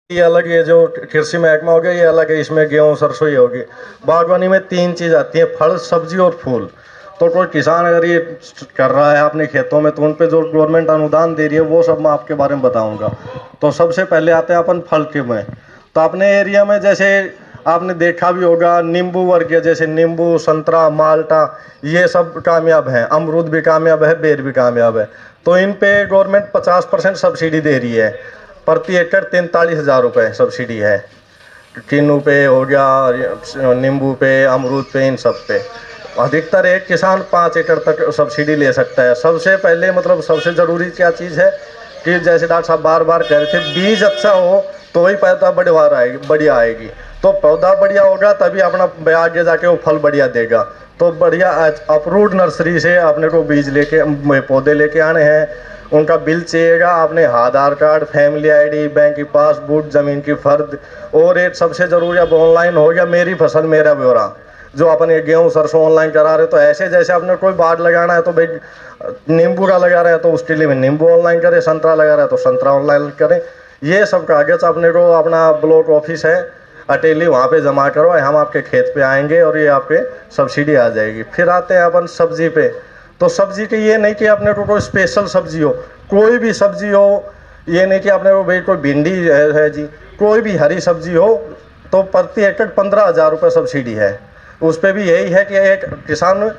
ये अलग, ये जो कृषि महकमा हो गया ये अलग है, इसमें गेहूँ सरसों ही होगी। बागवानी में 3 चीज़ आती है, फल सब्जी और फूल। तो कोई किसान अगर ये कर रहा है अपने खेतों में तो उन पे जो गवर्नमेंट अनुदान दे रही है वो सब मैं आपके बारे में बताऊंगा। तो सबसे पहले आते हैं अपन फल के में। तो अपने एरिया में जैसे आपने देखा भी होगा नींबू वर्गीय, जैसे नींबू, संतरा, माल्टा, ये सब कामयाब हैं। अमरूद भी कामयाब है, बेर भी कामयाब है। तो इन पे गवर्नमेंट 50% सब्सिडी दे रही है, प्रति एकड़ 43,000 रुपये सब्सिडी है। किन्नू पे हो गया, नींबू पे, अमरूद पे, इन सब पे अधिकतर एक किसान 5 एकड़ तक सब्सिडी ले सकता है। सबसे पहले मतलब सबसे ज़रूरी क्या चीज़ है कि जैसे डॉक्टर साहब बार बार कह रहे थे, बीज अच्छा हो तो ही पैदा बढ़िया आएगी। तो पौधा बढ़िया होगा तभी अपना आगे जाके वो फल बढ़िया देगा। तो बढ़िया अप्रूव्ड नर्सरी से अपने को बीज लेके पौधे लेके आने हैं। उनका बिल चाहिएगा, आपने आधार कार्ड, फैमिली आईडी, बैंक की पासबुक, ज़मीन की फर्द, और एक सबसे ज़रूरी अब ऑनलाइन हो गया मेरी फसल मेरा ब्यौरा, जो अपन ये गेहूँ सरसों ऑनलाइन करा रहे। तो ऐसे जैसे आपने कोई बाग लगाना है तो भाई नींबू का लगा रहे हैं तो उसके लिए नींबू ऑनलाइन करें, संतरा लगा रहे हैं तो संतरा ऑनलाइन करें। ये सब कागज़ अपने को अपना ब्लॉक ऑफिस है अटेली, वहाँ पे जमा करो, हम आपके खेत पे आएंगे और ये आपके सब्सिडी आ जाएगी। फिर आते हैं अपन सब्जी पे। तो सब्जी के ये नहीं कि अपने को कोई स्पेशल सब्जी हो, कोई भी सब्जी हो, ये नहीं कि अपने को भाई कोई भिंडी है जी, कोई भी हरी सब्जी हो तो प्रति एकड़ 15,000 रुपये सब्सिडी है। उस पर भी यही है कि एक किसान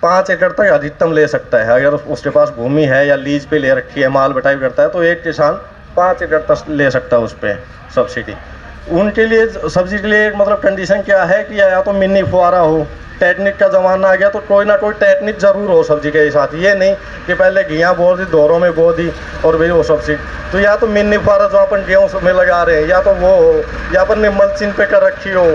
5 एकड़ तक अधिकतम ले सकता है। अगर उसके पास भूमि है या लीज पे ले रखी है, माल बटाई करता है, तो एक किसान 5 एकड़ तक ले सकता है उस पर सब्सिडी। उनके लिए सब्जी के लिए मतलब कंडीशन क्या है कि या तो मिनी फुहारा हो, टेक्निक का ज़माना आ गया तो कोई ना कोई टेक्निक ज़रूर हो सब्जी के साथ। ये नहीं कि पहले घियाँ बो दी, दोरों में बो दी और भाई वो सब्जी। तो या तो मिनी फुहारा जो अपन गेहूँ में लगा रहे हैं या तो वो हो, या अपन ने मल्चिंग पे कर रखी हो,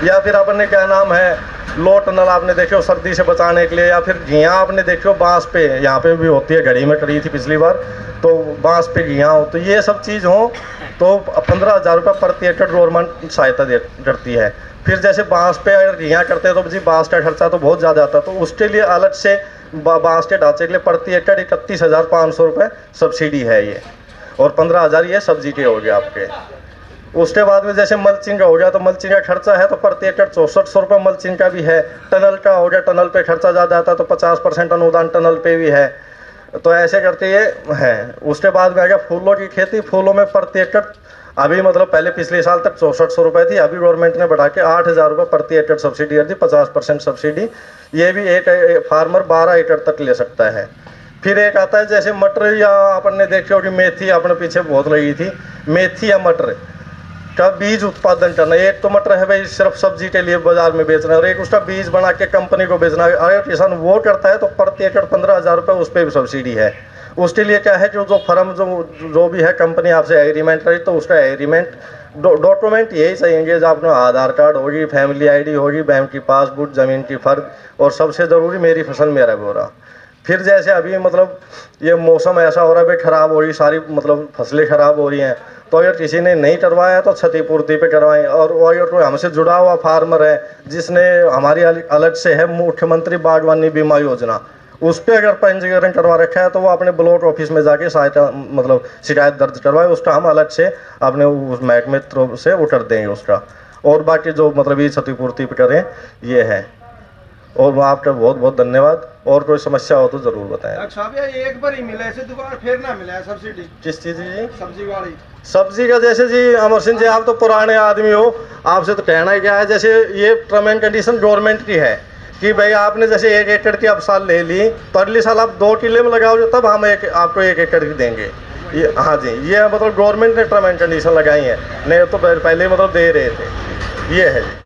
या फिर अपन ने क्या नाम है लो टनल आपने देखे हो सर्दी से बचाने के लिए, या फिर घियाँ आपने देखे हो बाँस पे, यहाँ पे भी होती है, घड़ी में करी थी पिछली बार, तो बाँस पे घियाँ हो। तो ये सब चीज़ हो तो 15,000 रुपये प्रति एकड़ गवर्नमेंट सहायता करती है। फिर जैसे बाँस पे अगर घियाँ करते हैं तो जी बाँस का खर्चा तो बहुत ज़्यादा आता है, तो उसके लिए अलग से बाँस के ढांचे के लिए प्रति एकड़ 31,500 रुपये सब्सिडी है ये, और 15,000 ये सब्जी के हो गए आपके। उसके बाद में जैसे मल्चिंग का हो गया तो मल्चिंग का खर्चा है तो प्रति एकड़ 6400 रुपये मल्चिंग का भी है। टनल का हो गया, टनल पे खर्चा ज़्यादा आता है तो 50% अनुदान टनल पे भी है। तो ऐसे करके ये है। उसके बाद में आ गया फूलों की खेती। फूलों में प्रति एकड़ अभी मतलब पहले पिछले साल तक 6400 रुपये थी, अभी गवर्नमेंट ने बढ़ा के 8,000 रुपये प्रति एकड़ सब्सिडी कर दी, 50% सब्सिडी। ये भी एक फार्मर 12 एकड़ तक ले सकता है। फिर एक आता है जैसे मटर, या अपन ने देखी होगी मेथी, अपने पीछे बहुत लगी थी, मेथी या मटर का बीज उत्पादन करना। एक तो मटर है भाई सिर्फ सब्जी के लिए बाजार में बेचना, और एक उसका बीज बना के कंपनी को बेचना। अगर किसान वो करता है तो प्रति एकड़ 15,000 रुपये उस पर भी सब्सिडी है। उसके लिए क्या है कि जो फर्म जो भी है कंपनी आपसे एग्रीमेंट करी, तो उसका एग्रीमेंट डॉक्यूमेंट यही चाहिए जो आपने आधार कार्ड होगी, फैमिली आईडी होगी, बैंक की पासबुक, ज़मीन की फर्द, और सबसे ज़रूरी मेरी फसल मेरा ब्यौरा। फिर जैसे अभी मतलब ये मौसम ऐसा हो रहा है भाई, ख़राब हो रही सारी मतलब फसलें ख़राब हो रही हैं, तो अगर किसी ने नहीं करवाया तो क्षतिपूर्ति पे करवाएं। और अगर कोई हमसे जुड़ा हुआ फार्मर है जिसने हमारी अलग से है मुख्यमंत्री बागवानी बीमा योजना, उस पर अगर पंजीकरण करवा रखा है तो वो अपने ब्लॉक ऑफिस में जाके सहायता मतलब शिकायत दर्ज करवाए, उसका हम अलग से अपने उस महकमे थ्रू से वो कर देंगे उसका। और बाकी जो मतलब ये क्षतिपूर्ति पे करें ये है। और आपका बहुत बहुत धन्यवाद। और कोई समस्या हो तो जरूर बताएं। एक बार ही मिला है दोबारा फिर ना मिला है सब्सिडी? किस चीज़ जी? सब्जी वाली। सब्जी का जैसे जी अमर सिंह जी, आप तो पुराने आदमी हो, आपसे तो कहना ही क्या है, जैसे ये टर्म एंड कंडीशन गवर्नमेंट की है कि भाई आपने जैसे 1 एकड़ की अब साल ले ली तो अगले साल आप 2 किले में लगाओगे तब हम आपको 1 एकड़ की देंगे। ये हाँ जी, ये मतलब गवर्नमेंट ने टर्म एंड कंडीशन लगाई है, नहीं तो पहले मतलब दे रहे थे। ये है जी।